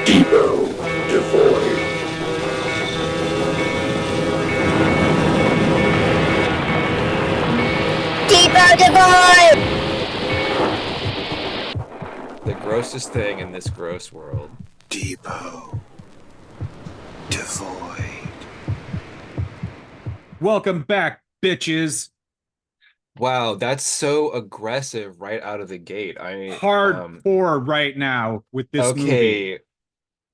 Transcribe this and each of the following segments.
Depot devoid. Depot Divide! The grossest thing in this gross world. Depot devoid. Welcome back, bitches. Wow, that's so aggressive right out of the gate. Hardcore right now with this movie. Okay,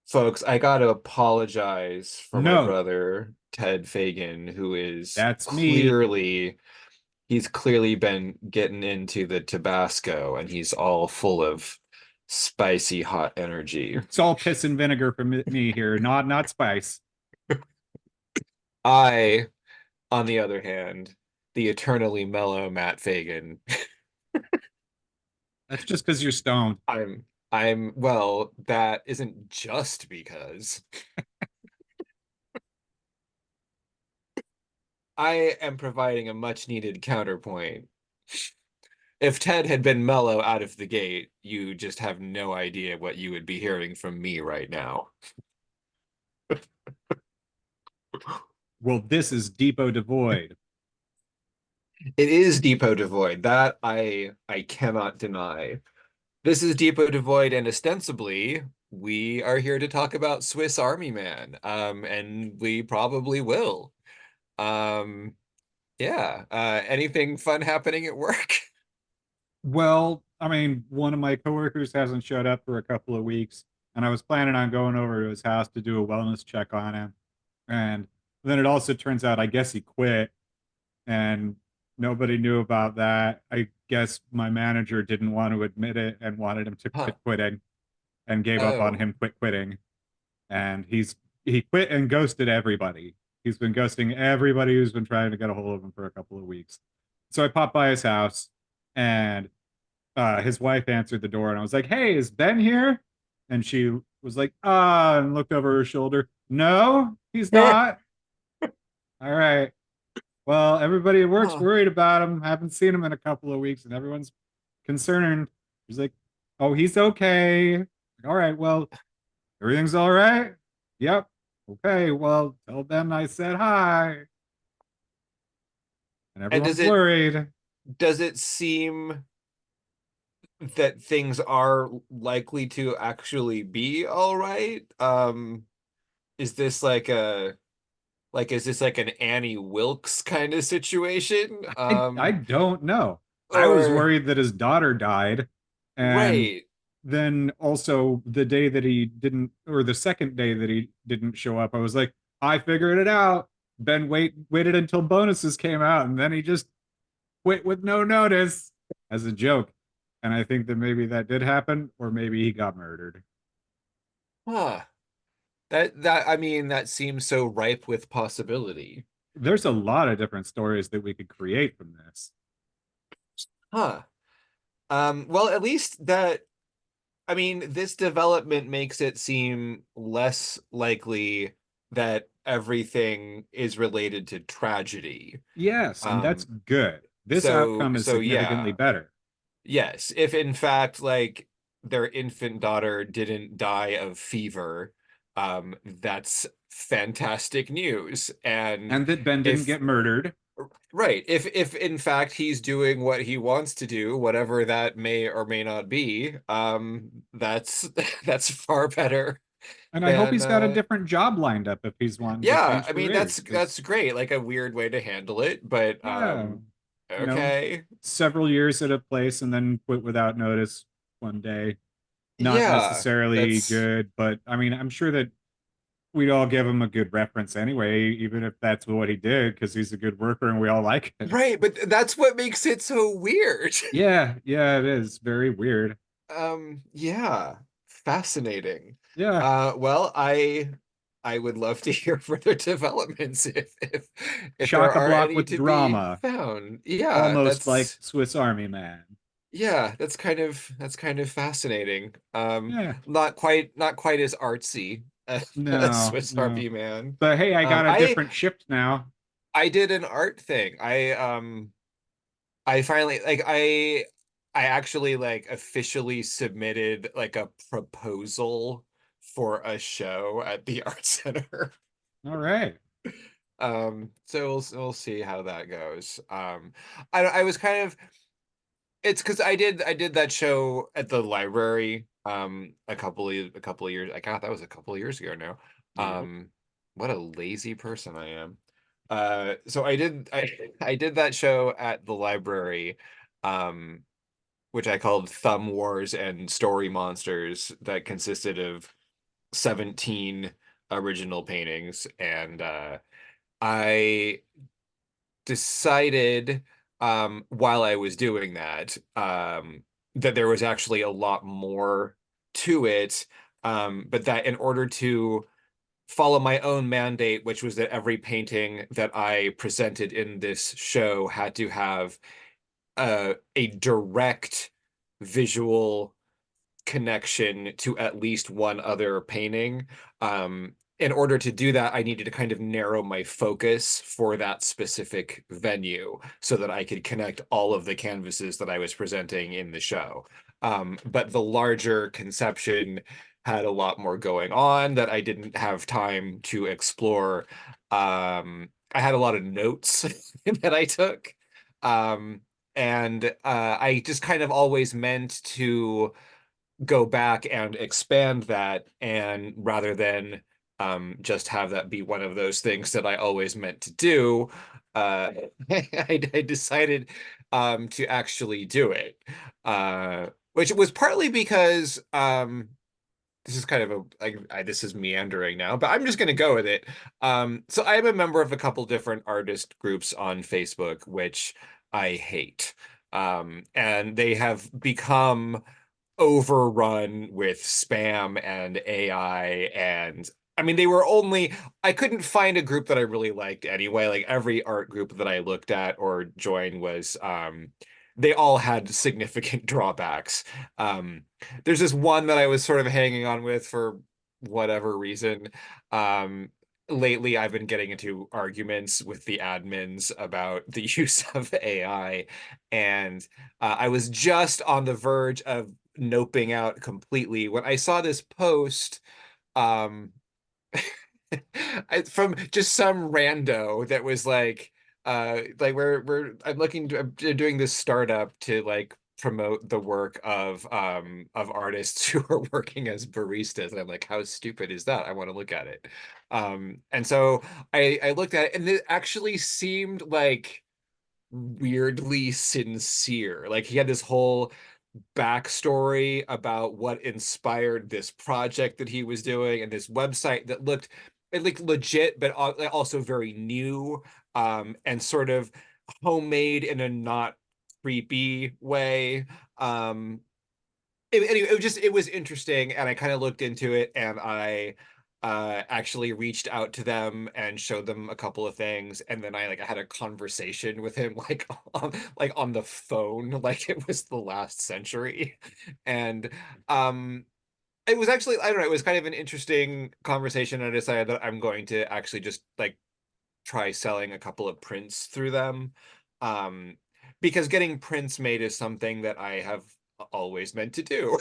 folks, I gotta apologize for my No, brother, Ted Fagan, who is that's me. he's clearly been getting into the Tabasco and he's all full of spicy hot energy. It's all piss and vinegar for me here, not spice. I, on the other hand, the eternally mellow Matt Fagan, That's just because you're stoned. well, that isn't just because I am providing a much needed counterpoint. If Ted had been mellow out of the gate, you just have no idea what you would be hearing from me right now. Well, this is Depot Devoid. It is Depot Devoid. That I cannot deny. This is Depot Devoid, and ostensibly, we are here to talk about Swiss Army Man. And we probably will. Um, yeah. Anything fun happening at work? Well, I mean, one of my coworkers hasn't showed up for a couple of weeks, and I was planning on going over to his house to do a wellness check on him. And then it also turns out, I guess he quit, and nobody knew about that. I guess my manager didn't want to admit it and wanted him to Huh. quit quitting and gave up on Oh. him quitting. And he quit and ghosted everybody. He's been ghosting everybody who's been trying to get a hold of him for a couple of weeks. So I popped by his house, and his wife answered the door, and I was like, "Hey, is Ben here?" And she was like, "Ah," and looked over her shoulder. "No, he's not." All right. Well, everybody at work's Huh. worried about him. Haven't seen him in a couple of weeks, and everyone's concerned. He's like, "Oh, he's okay." Like, all right. Well, everything's all right. Yep. Okay. Well, tell Ben I said hi, and And everyone's worried. does it seem that things are likely to actually be all right? Is this is this like an Annie Wilkes kind of situation? I don't know. I was Or worried that his daughter died, and right. then also the day that he didn't, or the second day that he didn't show up, I was like, I figured it out. Ben waited until bonuses came out, and then he just quit with no notice as a joke. And I think that maybe that did happen, or maybe he got murdered. Huh. That I mean that seems so ripe with possibility. There's a lot of different stories that we could create from this. Huh. Well, at least that I mean, this development makes it seem less likely that everything is related to tragedy. Yes, and that's Um, good. This so outcome is so significantly yeah, better. yes. If in fact like their infant daughter didn't die of fever, that's fantastic news. And And that Ben didn't if get murdered. right, if in fact he's doing what he wants to do, whatever that may or may not be, that's that's far better And I hope than he's got a different job lined up if he's wanting to yeah, change I mean careers. Because, that's great, like a weird way to handle it, but yeah, you know, okay. several years at a place and then quit without notice one day. Not Yeah, necessarily that's good, but I mean, I'm sure that we'd all give him a good reference anyway, even if that's what he did, because he's a good worker and we all like him. right, but that's what makes it so weird. Yeah, yeah, it is very weird. Yeah, fascinating. Yeah, Well, I would love to hear further developments if there shock a are block any with to be drama, found. Yeah, almost like Swiss Army Man. that's kind of fascinating. Yeah, Not quite as artsy as no, Swiss no. Army Man. But hey, I Um, got a I different shift now. I did an art thing. I finally I actually like officially submitted like a proposal for a show at the art center. All right. So we'll see how that goes. I was kind of, it's because I did that show at the library a couple of years. I got that was a couple of years ago now. Yep. What a lazy person I am. So I did that show at the library, um, which I called Thumb Wars and Story Monsters, that consisted of 17 original paintings, and I decided while I was doing that that there was actually a lot more to it, but that in order to follow my own mandate, which was that every painting that I presented in this show had to have a direct visual connection to at least one other painting. In order to do that, I needed to kind of narrow my focus for that specific venue so that I could connect all of the canvases that I was presenting in the show. But the larger conception had a lot more going on that I didn't have time to explore. I had a lot of notes that I took. And I just kind of always meant to go back and expand that, and rather than just have that be one of those things that I always meant to do, uh, I decided to actually do it, which was partly because this is kind of this is meandering now, but I'm just going to go with it. So I am a member of a couple different artist groups on Facebook, which I hate. And they have become overrun with spam and AI, and I mean they were only I couldn't find a group that I really liked anyway. Like every art group that I looked at or joined was they all had significant drawbacks. Um there's this one that I was sort of hanging on with for whatever reason. Um Lately I've been getting into arguments with the admins about the use of AI, and I was just on the verge of noping out completely when I saw this post um from just some rando that was like we're I'm looking to, I'm doing this startup to like promote the work of artists who are working as baristas, and I'm like, how stupid is that? I want to look at it. And so I looked at it, and it actually seemed like weirdly sincere. Like he had this whole backstory about what inspired this project that he was doing, and this website that looked it looked legit, but also very new, and sort of homemade in a not creepy way. Anyway, it was interesting, and I kind of looked into it, and I actually reached out to them and showed them a couple of things, and then I had a conversation with him on the phone like it was the last century. And um it was actually, I don't know, it was kind of an interesting conversation. I decided that I'm going to actually just try selling a couple of prints through them. Um, because getting prints made is something that I have always meant to do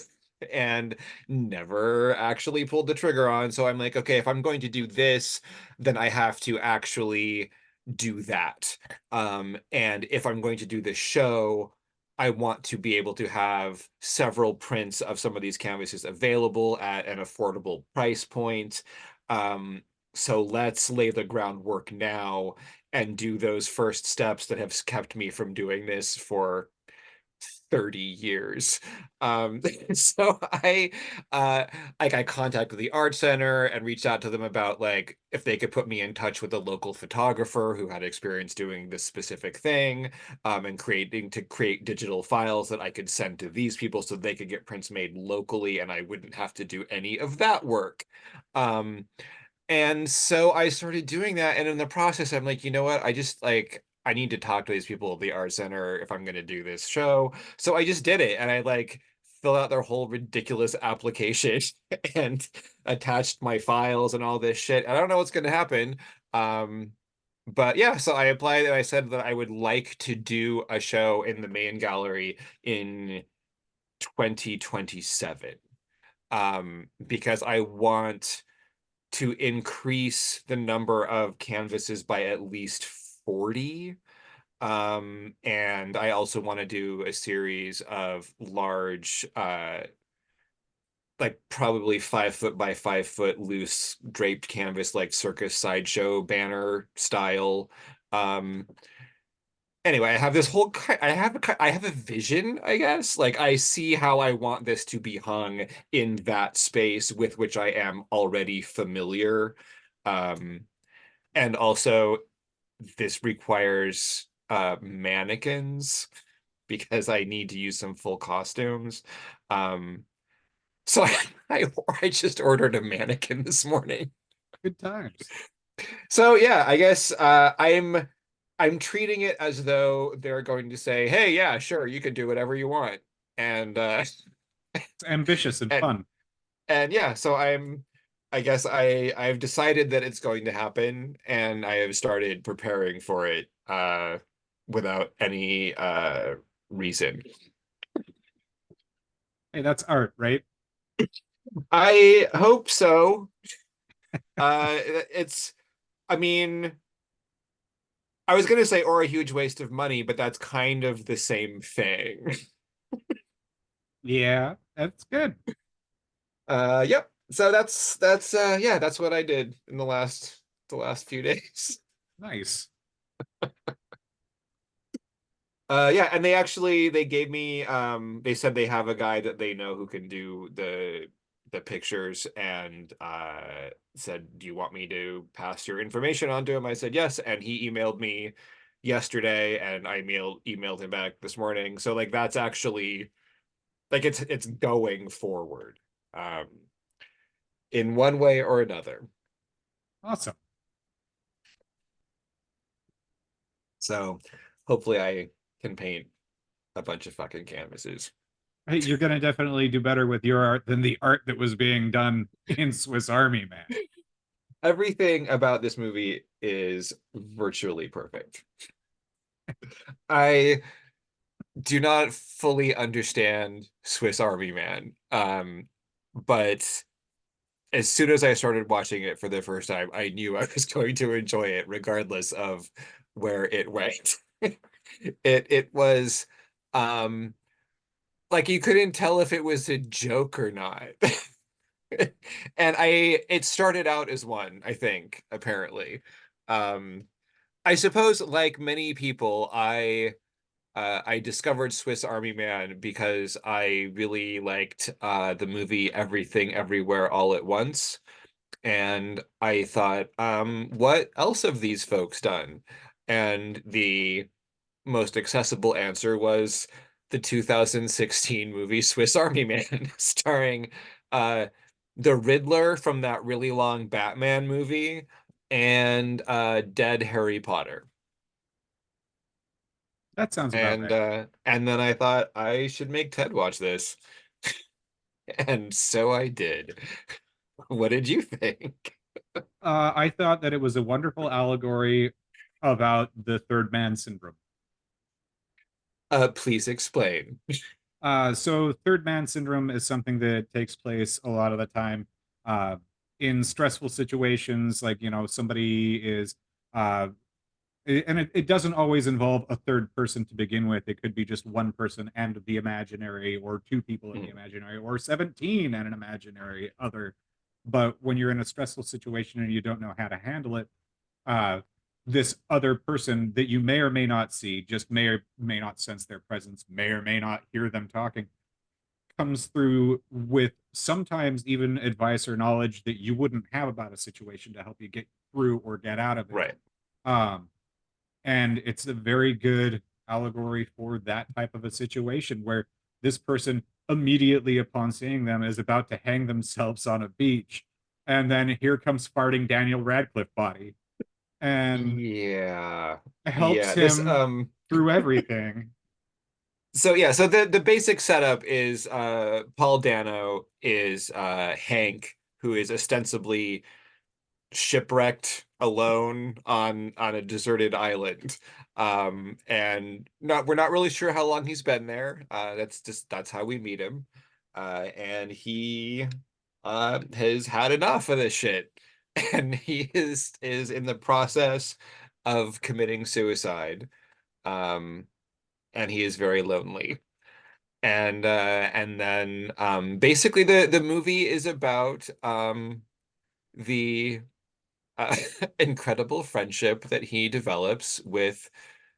and never actually pulled the trigger on. So I'm like, okay, if I'm going to do this, then I have to actually do that. And if I'm going to do this show, I want to be able to have several prints of some of these canvases available at an affordable price point. Um, so let's lay the groundwork now and do those first steps that have kept me from doing this for 30 years. Um, so uh I contacted the art center and reached out to them about if they could put me in touch with a local photographer who had experience doing this specific thing, and create digital files that I could send to these people so they could get prints made locally and I wouldn't have to do any of that work. And so I started doing that, and in the process, I'm like, you know what? I need to talk to these people at the art center if I'm going to do this show. So I just did it, and I filled out their whole ridiculous application and attached my files and all this shit. I don't know what's going to happen. Um, but yeah, so I applied and I said that I would like to do a show in the main gallery in 2027. because I want to increase the number of canvases by at least 40. And I also want to do a series of large, like probably 5 foot by 5 foot loose draped canvas, like circus sideshow banner style. Um, anyway, I have this whole I have a vision, I guess. Like I see how I want this to be hung in that space with which I am already familiar. Um, and also this requires mannequins because I need to use some full costumes. Um, so I just ordered a mannequin this morning. Good times. So yeah, I guess I'm treating it as though they're going to say, "Hey, yeah, sure, you can do whatever you want." And It's ambitious and and fun. and yeah, so I guess I've decided that it's going to happen and I have started preparing for it without any reason. Hey, that's art, right? I hope so. It's I mean, I was gonna say or a huge waste of money, but that's kind of the same thing. Yeah, that's good. Yep. So that's yeah, that's what I did in the last few days. Nice. Yeah, and they gave me they said they have a guy that they know who can do the pictures and said, "Do you want me to pass your information on to him?" I said, "Yes," and he emailed me yesterday and I emailed him back this morning. So like that's actually like it's going forward um in one way or another. Awesome. So hopefully I can paint a bunch of fucking canvases. Hey, you're gonna definitely do better with your art than the art that was being done in Swiss Army Man. Everything about this movie is virtually perfect. I do not fully understand Swiss Army Man, but as soon as I started watching it for the first time, I knew I was going to enjoy it regardless of where it went. It was um like you couldn't tell if it was a joke or not. And it started out as one, I think, apparently. Um I suppose like many people, I discovered Swiss Army Man because I really liked the movie Everything Everywhere All at Once. And I thought, what else have these folks done? And the most accessible answer was the 2016 movie Swiss Army Man, starring uh, the Riddler from that really long Batman movie and dead Harry Potter. That sounds about right. And then I thought I should make Ted watch this. And so I did. What did you think? I thought that it was a wonderful allegory about the third man syndrome. Please explain. So third man syndrome is something that takes place a lot of the time uh, in stressful situations, like somebody is, uh, and it doesn't always involve a third person to begin with. It could be just one person and the imaginary, or two people in the Mm, imaginary, or 17 and an imaginary other. But when you're in a stressful situation and you don't know how to handle it, uh, this other person that you may or may not see, just may or may not sense their presence, may or may not hear them talking, comes through with sometimes even advice or knowledge that you wouldn't have about a situation to help you get through or get out of it. right. Um, and it's a very good allegory for that type of a situation where this person immediately upon seeing them is about to hang themselves on a beach. And then here comes farting Daniel Radcliffe body and Yeah. helps Yeah. This him through everything. so yeah, so the basic setup is Paul Dano is Hank, who is ostensibly shipwrecked alone on a deserted island. And not we're not really sure how long he's been there. That's how we meet him. and he has had enough of this shit, and he is in the process of committing suicide, um, and he is very lonely. And then basically the movie is about the incredible friendship that he develops with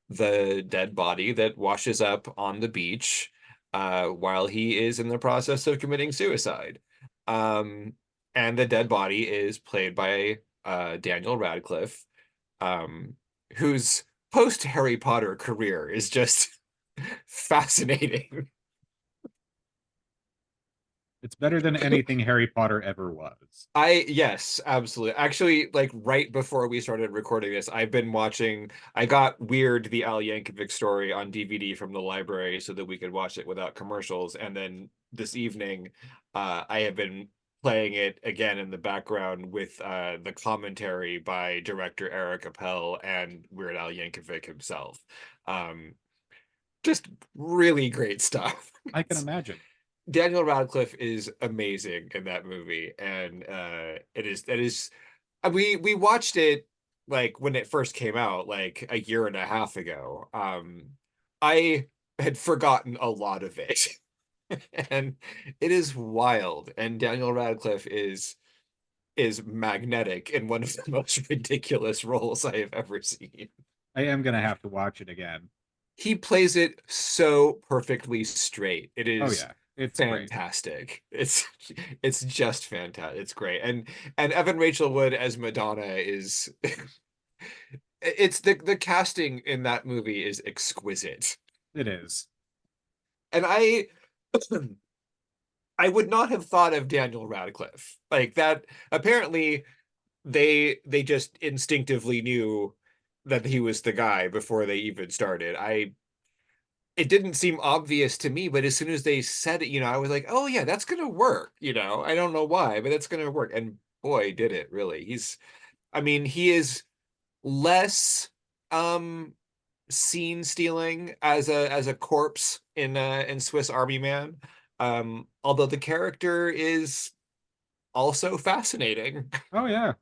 the dead body that washes up on the beach while he is in the process of committing suicide. Um, and the dead body is played by Daniel Radcliffe, um, whose post Harry Potter career is just fascinating. It's better than anything Harry Potter ever was. Yes, absolutely. Actually, like right before we started recording this, I've been watching, I got Weird, the Al Yankovic story on DVD from the library so that we could watch it without commercials. And then this evening, I have been playing it again in the background with the commentary by director Eric Appel and Weird Al Yankovic himself. Um, just really great stuff. I can imagine. Daniel Radcliffe is amazing in that movie, and it is we watched it like when it first came out, like a year and a half ago. I had forgotten a lot of it, and it is wild. And Daniel Radcliffe is magnetic in one of the most ridiculous roles I have ever seen. I am gonna have to watch it again. He plays it so perfectly straight. It Oh is yeah, it's great. fantastic. It's just fantastic. It's great. And Evan Rachel Wood as Madonna is it's the casting in that movie is exquisite. It is. And I would not have thought of Daniel Radcliffe. Like that apparently they just instinctively knew that he was the guy before they even started. It didn't seem obvious to me, but as soon as they said it, I was like, oh yeah, that's gonna work. I don't know why, but it's gonna work. And boy, did it really. I mean, he is less um scene stealing as a corpse in Swiss Army Man. Although the character is also fascinating. Oh yeah.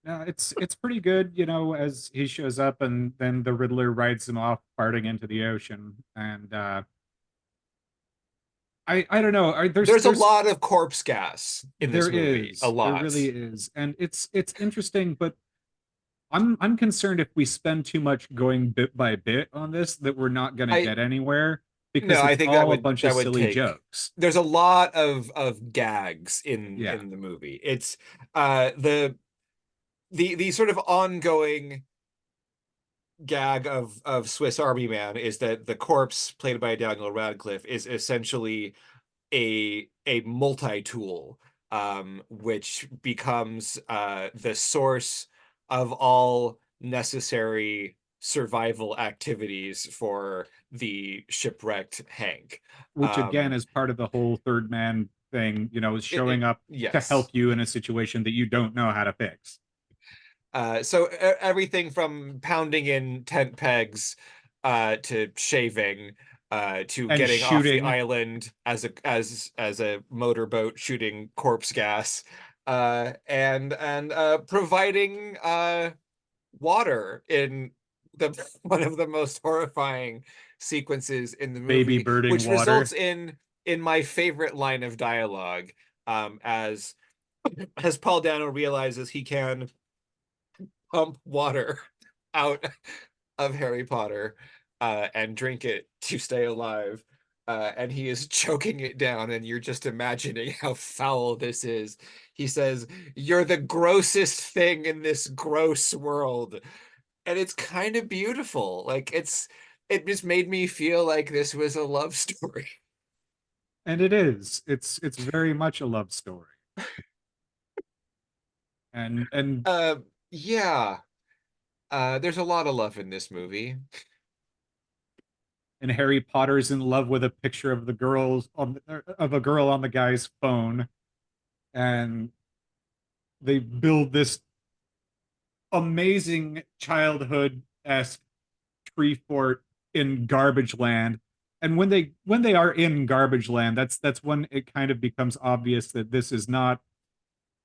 Yeah, it's pretty good, as he shows up and then the Riddler rides him off farting into the ocean. And I don't know. There's a lot of corpse gas in this there movie. A is. There lot. really is. And it's interesting, but I'm concerned if we spend too much going bit by bit on this that we're not gonna I get anywhere No, because I it's think all a bunch of that would silly take. jokes. There's a lot of gags in Yeah. the movie. It's the sort of ongoing gag of Swiss Army Man is that the corpse played by Daniel Radcliffe is essentially a multi-tool, which becomes the source of all necessary survival activities for the shipwrecked Hank. Which again Um, is part of the whole third man thing, is showing up to help yes. you in a situation that you don't know how to fix. So everything from pounding in tent pegs to shaving to And getting off the shooting island as a motorboat shooting corpse gas and providing water in the one of the most horrifying sequences in the baby movie, birding which water. results in my favorite line of dialogue, as Paul Dano realizes he can pump water out of Harry Potter and drink it to stay alive. And he is choking it down, and you're just imagining how foul this is. He says, "You're the grossest thing in this gross world." And it's kind of beautiful. Like it just made me feel like this was a love story. And it is. It's very much a love story. And Uh yeah. There's a lot of love in this movie. and Harry Potter's in love with a picture of of a girl on the guy's phone, and they build this amazing childhood-esque tree fort in garbage land, and when they are in garbage land, that's when it kind of becomes obvious that this is not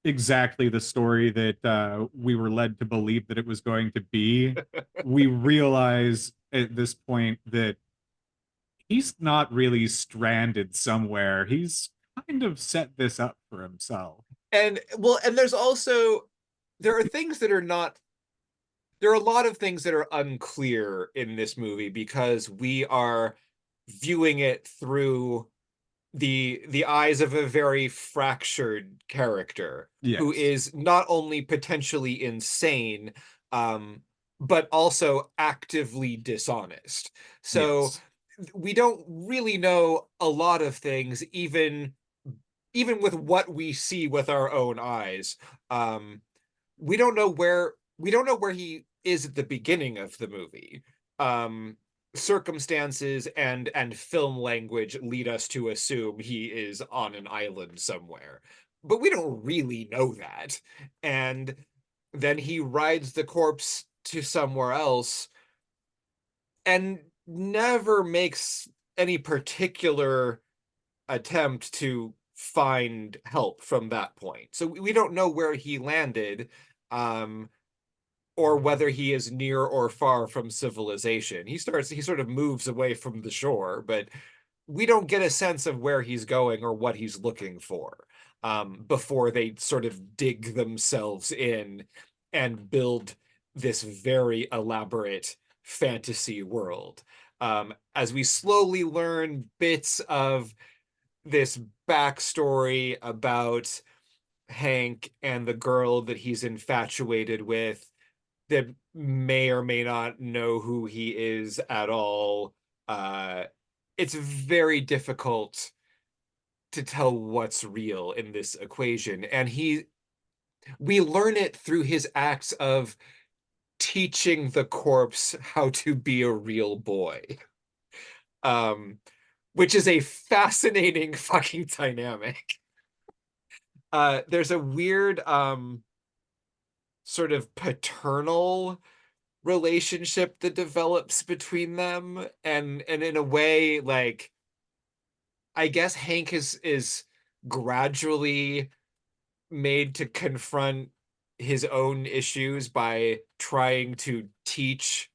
exactly the story that we were led to believe that it was going to be. We realize at this point that he's not really stranded somewhere. He's kind of set this up for himself. And well, and there's also there are things that are not there are a lot of things that are unclear in this movie because we are viewing it through the eyes of a very fractured character who Yes. is not only potentially insane, um, but also actively dishonest. So Yes. we don't really know a lot of things, even with what we see with our own eyes. Um, we don't know where he is at the beginning of the movie. Circumstances and film language lead us to assume he is on an island somewhere, but we don't really know that. And then he rides the corpse to somewhere else and never makes any particular attempt to find help from that point. So we don't know where he landed, um, or whether he is near or far from civilization. He sort of moves away from the shore, but we don't get a sense of where he's going or what he's looking for, before they sort of dig themselves in and build this very elaborate fantasy world. As we slowly learn bits of this backstory about Hank and the girl that he's infatuated with that may or may not know who he is at all. Uh, it's very difficult to tell what's real in this equation. And we learn it through his acts of teaching the corpse how to be a real boy. Um, which is a fascinating fucking dynamic. There's a weird sort of paternal relationship that develops between them, and in a way, like, I guess Hank is gradually made to confront his own issues by trying to teach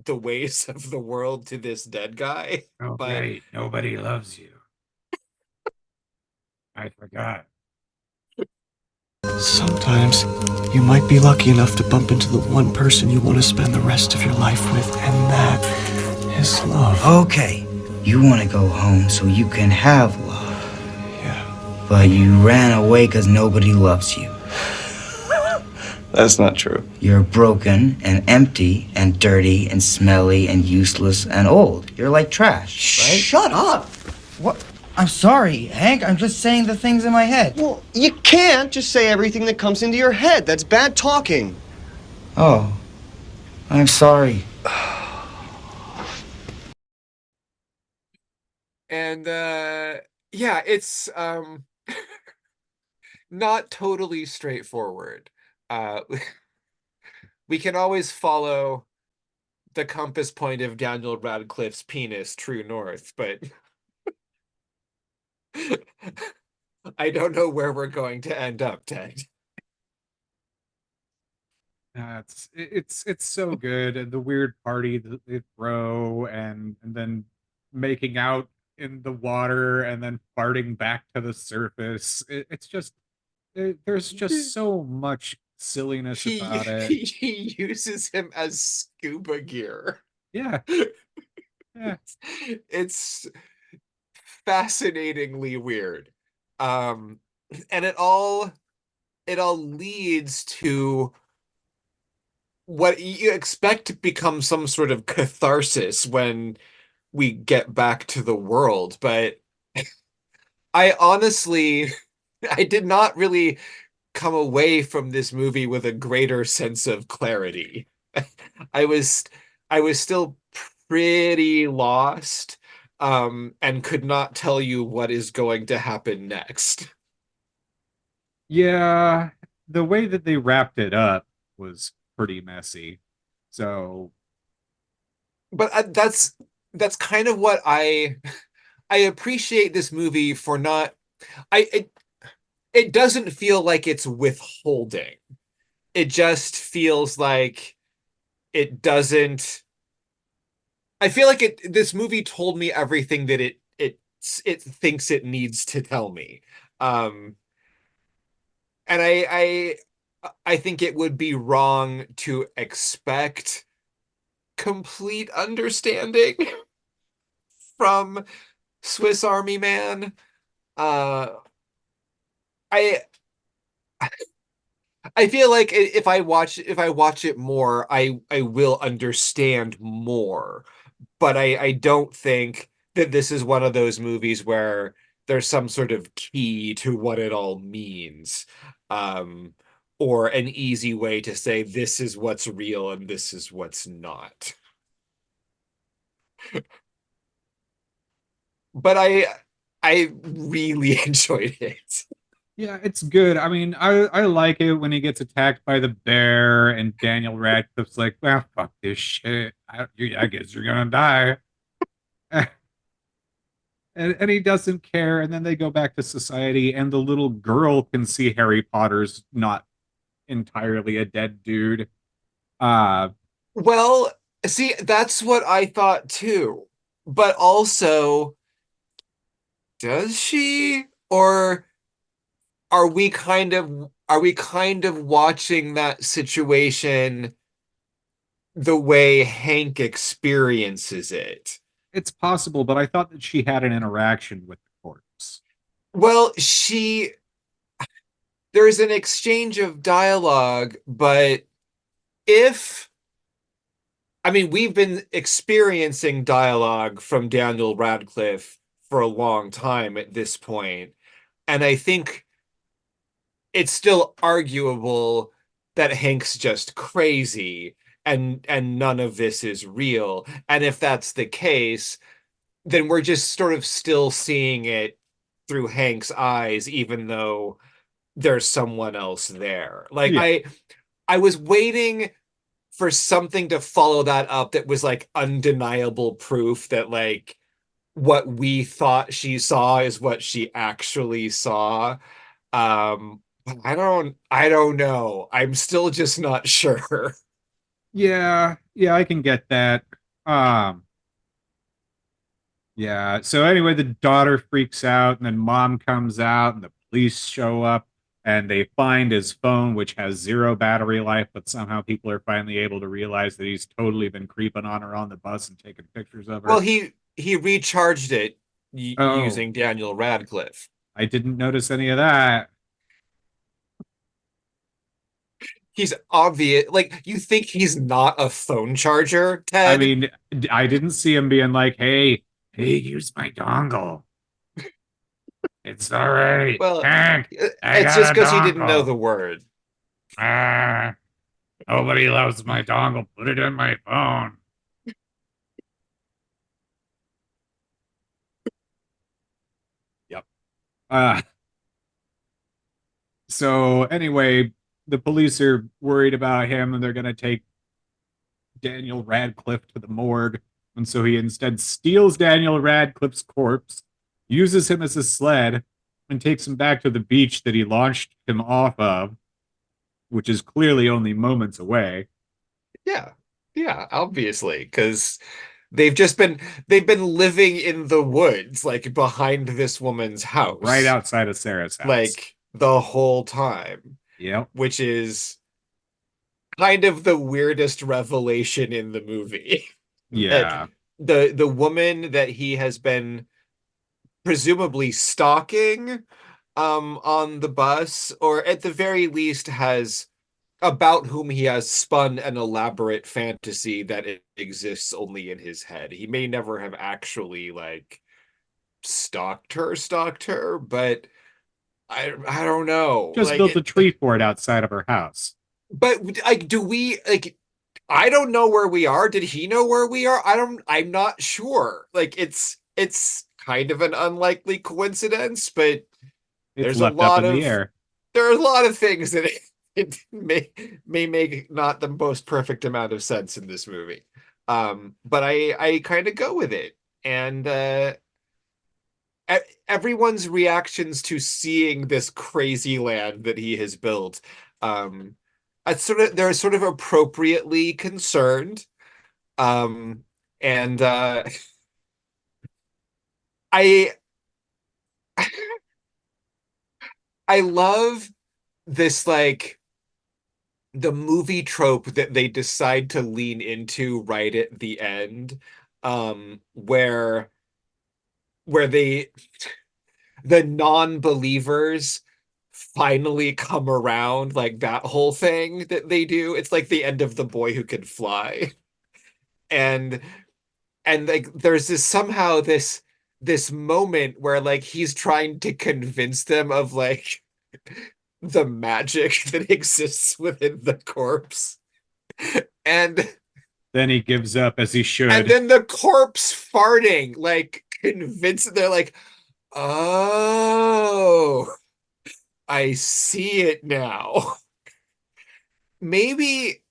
the ways of the world to this dead guy. Oh, But great. Nobody loves you. I forgot. Sometimes you might be lucky enough to bump into the one person you want to spend the rest of your life with, and that is love. Okay, you want to go home so you can have love, Yeah. but you ran away because nobody loves you. That's not true. You're broken and empty and dirty and smelly and useless and old. You're like trash, right? Shut up! What? I'm sorry, Hank. I'm just saying the things in my head. Well, you can't just say everything that comes into your head. That's bad talking. Oh, I'm sorry. and yeah, it's not totally straightforward. Uh we can always follow the compass point of Daniel Radcliffe's penis true north, but I don't know where we're going to end up, Ted. It's so good, and the weird party that they throw, and then making out in the water, and then farting back to the surface. It's just there's just so much silliness He about it. he uses him as scuba gear. Yeah, yeah. It's fascinatingly weird. And it all leads to what you expect to become some sort of catharsis when we get back to the world, but I honestly I did not really come away from this movie with a greater sense of clarity. I was I was still pretty lost, and could not tell you what is going to happen next. Yeah, the way that they wrapped it up was pretty messy. So, But that's kind of what I appreciate this movie for not it doesn't feel like it's withholding. It just feels like it doesn't I feel like this movie told me everything that it thinks it needs to tell me. Um and I think it would be wrong to expect complete understanding from Swiss Army Man. Uh I I feel like if I watch it more, I will understand more. But I don't think that this is one of those movies where there's some sort of key to what it all means. Um, or an easy way to say this is what's real and this is what's not. But I really enjoyed it. Yeah, it's good. I mean, I like it when he gets attacked by the bear and Daniel Radcliffe's like, well, fuck this shit. I guess you're gonna die. And he doesn't care. And then they go back to society, and the little girl can see Harry Potter's not entirely a dead dude. Uh, Well, see, that's what I thought too. But also, does she? Or are we kind of watching that situation the way Hank experiences it? it's possible, but I thought that she had an interaction with the corpse. Well, there's an exchange of dialogue, but if I mean, we've been experiencing dialogue from Daniel Radcliffe for a long time at this point, and I think it's still arguable that Hank's just crazy and none of this is real. And if that's the case, then we're just sort of still seeing it through Hank's eyes, even though there's someone else there. Like Yeah. I was waiting for something to follow that up that was like undeniable proof that like what we thought she saw is what she actually saw. But I don't know. I'm still just not sure. Yeah, I can get that. Um, yeah. So anyway, the daughter freaks out, and then mom comes out, and the police show up, and they find his phone, which has zero battery life, but somehow people are finally able to realize that he's totally been creeping on her on the bus and taking pictures of her. Well, he recharged it Oh, using Daniel Radcliffe. I didn't notice any of that. He's obvious. Like, you think he's not a phone charger, Ted? I mean, I didn't see him being like, hey, use my dongle. It's all right. Well, Hank, I it's got just a because he didn't know dongle. the word. Ah, nobody loves my dongle. Put it in my phone. Yep. Uh, so anyway, the police are worried about him, and they're going to take Daniel Radcliffe to the morgue. And so he instead steals Daniel Radcliffe's corpse, uses him as a sled, and takes him back to the beach that he launched him off of, which is clearly only moments away. Yeah. Yeah, obviously, because they've been living in the woods, like behind this woman's house. Right outside of Sarah's house. Like the whole time. Yep. Which is kind of the weirdest revelation in the movie. Yeah. The woman that he has been presumably stalking on the bus, or at the very least has about whom he has spun an elaborate fantasy that it exists only in his head. He may never have actually like stalked her, but I don't know. Just like built a tree fort outside of her house. But like, do we like? I don't know where we are. Did he know where we are? I'm not sure. Like, it's kind of an unlikely coincidence, but It's there's left a lot up in of the air. there are a lot of things that it may make not the most perfect amount of sense in this movie. But I kind of go with it. And everyone's reactions to seeing this crazy land that he has built, they're sort of appropriately concerned. Um, and I I love this, like, the movie trope that they decide to lean into right at the end, where the non-believers finally come around, like that whole thing that they do. It's like the end of The Boy Who Could Fly. And like there's this moment where, like, he's trying to convince them of, like, the magic that exists within the corpse. And Then he gives up, as he should. then the corpse farting, like, they're like, oh, I see it now. Maybe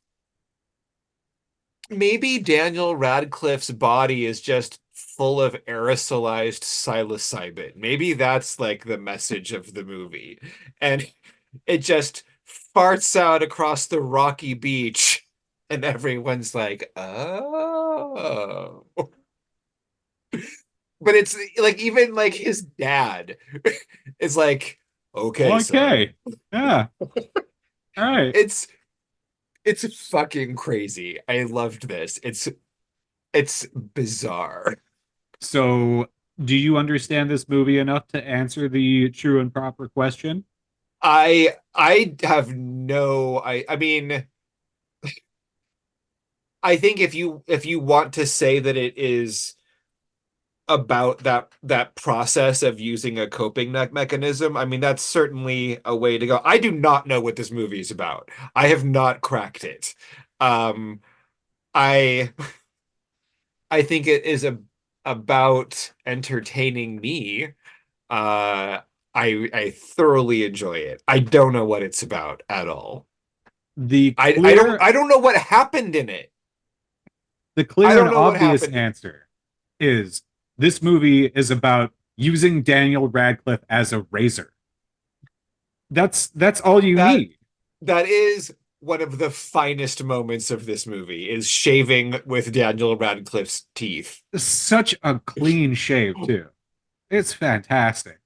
Daniel Radcliffe's body is just full of aerosolized psilocybin. Maybe that's, like, the message of the movie. And it just farts out across the rocky beach, and everyone's like, oh. But it's like, even like his dad is like, okay, Okay. son. Yeah. All right. It's fucking crazy. I loved this. It's bizarre. So, do you understand this movie enough to answer the true and proper question? I have no, I mean, I think if you want to say that it is about that process of using a coping mechanism, I mean, that's certainly a way to go. I do not know what this movie is about. I have not cracked it. Um, I I think it is about entertaining me. Uh, I thoroughly enjoy it. I don't know what it's about at all. The I clear, I don't know what happened in it. the I clear don't and know what obvious happened. answer is this movie is about using Daniel Radcliffe as a razor. That's all you That need. that is one of the finest moments of this movie, is shaving with Daniel Radcliffe's teeth. Such a clean shave too. It's fantastic.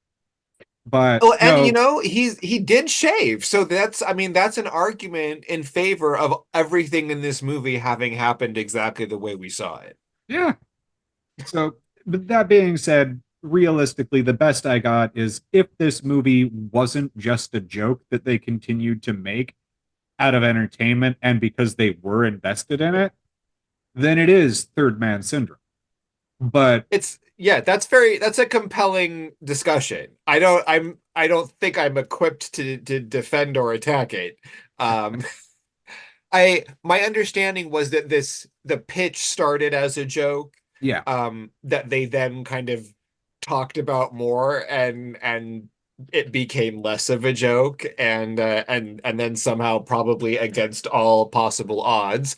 But Oh, and you no, know, he did shave. So that's, I mean, that's an argument in favor of everything in this movie having happened exactly the way we saw it. yeah. So, but that being said, realistically, the best I got is if this movie wasn't just a joke that they continued to make out of entertainment and because they were invested in it, then it is Third Man Syndrome. But It's, yeah, that's a compelling discussion. I don't think I'm equipped to defend or attack it. Um my understanding was that the pitch started as a joke, yeah, that they then kind of talked about more, and it became less of a joke, and then somehow, probably against all possible odds,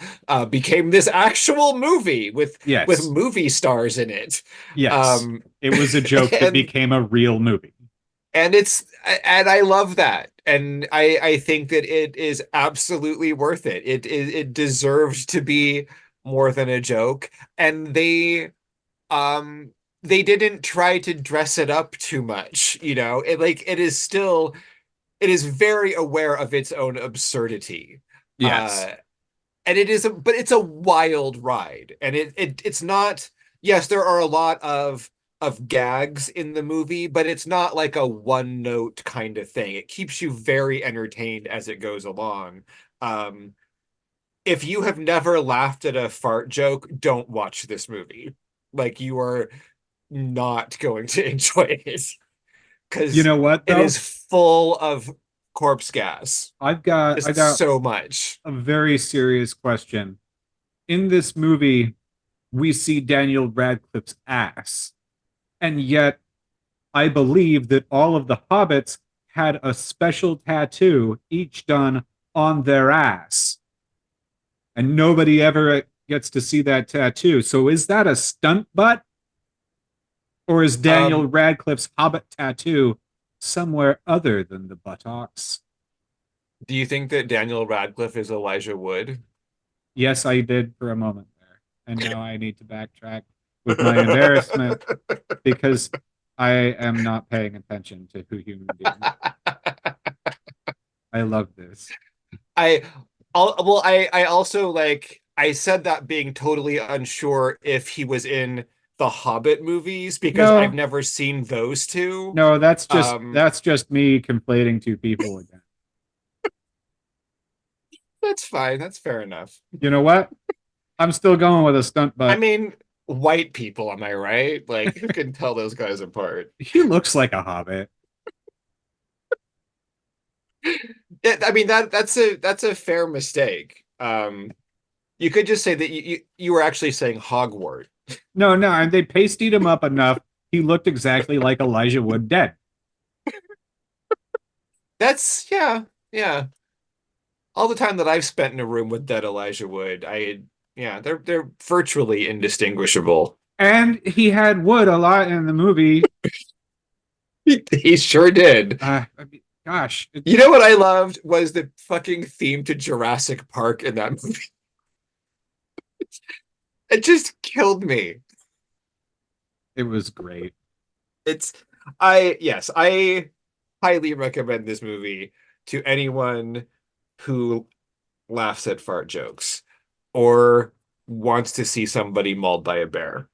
became this actual movie with yes, movie stars in it. yes. Um, It was a joke that and became a real movie. and I love that. And I think that it is absolutely worth it. It deserved to be more than a joke. And they didn't try to dress it up too much, you know. It is very aware of its own absurdity. Yes. And but it's a wild ride. And it's not, yes, there are a lot of gags in the movie, but it's not like a one note kind of thing. It keeps you very entertained as it goes along. Um, if you have never laughed at a fart joke, don't watch this movie. Like, you are not going to enjoy it, You because know what it though? is full of corpse gas. I Just got so much. a very serious question. In this movie, we see Daniel Radcliffe's ass, and yet I believe that all of the hobbits had a special tattoo, each done on their ass. And nobody ever gets to see that tattoo. So is that a stunt butt? Or is Daniel Radcliffe's Hobbit tattoo somewhere other than the buttocks? Do you think that Daniel Radcliffe is Elijah Wood? Yes, I did for a moment there. And now I need to backtrack with my embarrassment because I am not paying attention to who human beings. I love this. I also like I said that being totally unsure if he was in the Hobbit movies because No. I've never seen those two. No, that's just me conflating two people again. That's fine. That's fair enough. You know what? I'm still going with a stunt butt. I mean, white people, am I right? Like, who can tell those guys apart? He looks like a hobbit. Yeah, I mean that's a fair mistake. You could just say that you were actually saying Hogwarts. No, and they pasted him up enough. He looked exactly like Elijah Wood dead. That's yeah. All the time that I've spent in a room with dead Elijah Wood, they're virtually indistinguishable. And he had wood a lot in the movie. He sure did. I mean, gosh. You know what I loved was the fucking theme to Jurassic Park in that movie. It just killed me. It was great. I highly recommend this movie to anyone who laughs at fart jokes or wants to see somebody mauled by a bear.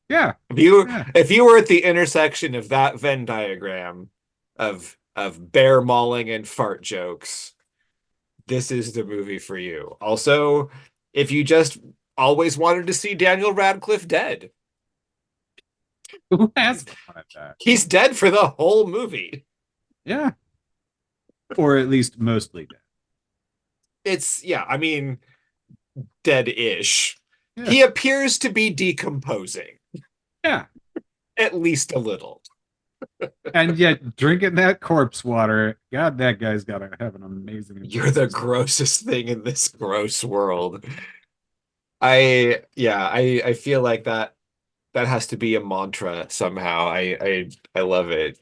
Yeah. If you were at the intersection of that Venn diagram of bear mauling and fart jokes, this is the movie for you. Also, if you just always wanted to see Daniel Radcliffe dead. Who hasn't wanted that? He's dead for the whole movie. Yeah. Or at least mostly dead. I mean, dead-ish. Yeah. He appears to be decomposing. Yeah. At least a little. And yet, drinking that corpse water, God, that guy's got to have an amazing... You're the grossest thing in this gross world. I feel like that has to be a mantra somehow. I love it.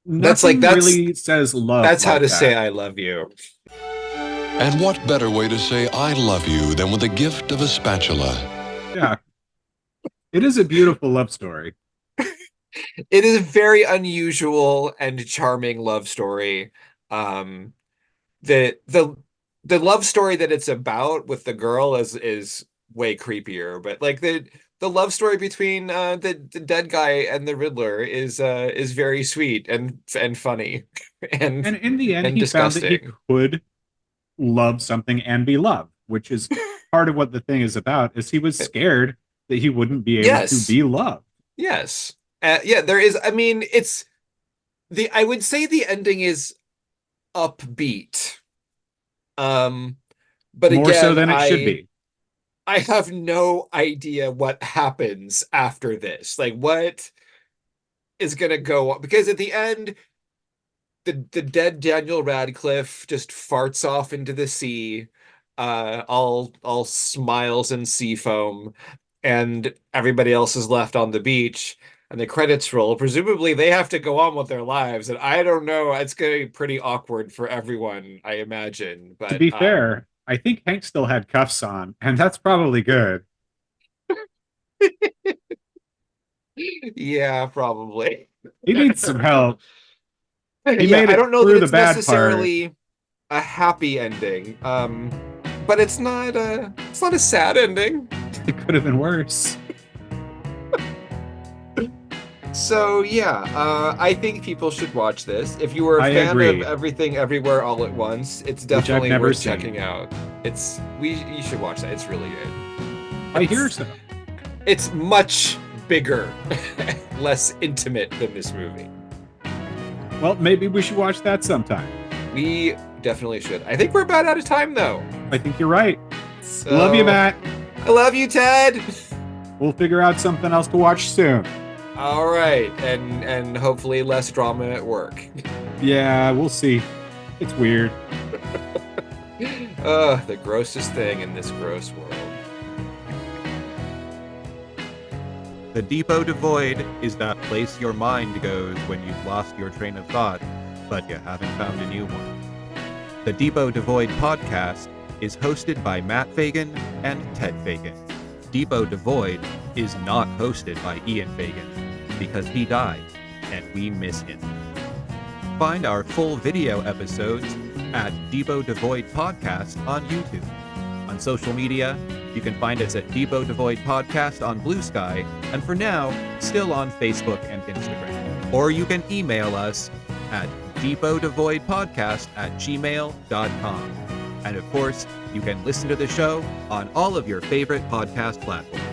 That's really says love. That's like how to that. say I love you. And what better way to say I love you than with the gift of a spatula? Yeah. It is a beautiful love story. It is a very unusual and charming love story. The love story that it's about with the girl is way creepier, but like the love story between the dead guy and the Riddler is very sweet and funny and in the end and he disgusting. found that he could love something and be loved, which is part of what the thing is about. Is he was scared that he wouldn't be able to be loved. Yes. There is. I mean, I would say the ending is upbeat. But more again, so than it should be. I have no idea what happens after this. Like, what is gonna go on? Because at the end, the dead Daniel Radcliffe just farts off into the sea, all smiles and sea foam, and everybody else is left on the beach. And the credits roll. Presumably, they have to go on with their lives, and I don't know. It's going to be pretty awkward for everyone, I imagine. But to be fair, I think Hank still had cuffs on, and that's probably good. Yeah, probably. He needs some help. He I don't know that the it's bad necessarily a happy ending, but it's not a sad ending. It could have been worse. So I think people should watch this. If you were a fan agree. of Everything Everywhere All at Once, it's definitely never worth seen. checking out. You should watch that. It's really good. I hear so. It's much bigger, less intimate than this movie. Well, maybe we should watch that sometime. We definitely should. I think we're about out of time, though. I think you're right. So, Love you, Matt. I love you, Ted. We'll figure out something else to watch soon. All right, and hopefully less drama at work. Yeah, we'll see. It's weird. Ugh, the grossest thing in this gross world. The depot devoid is that place your mind goes when you've lost your train of thought, but you haven't found a new one. The Depot Devoid podcast is hosted by Matt Fagan and Ted Fagan. Depot Devoid is not hosted by Ian Fagan because he died and we miss him. Find our full video episodes at Depot Devoid Podcast on YouTube. On social media, you can find us at Depot Devoid Podcast on Blue Sky, and for now, still on Facebook and Instagram. Or you can email us at depotdevoidpodcast@gmail.com. And of course, you can listen to the show on all of your favorite podcast platforms.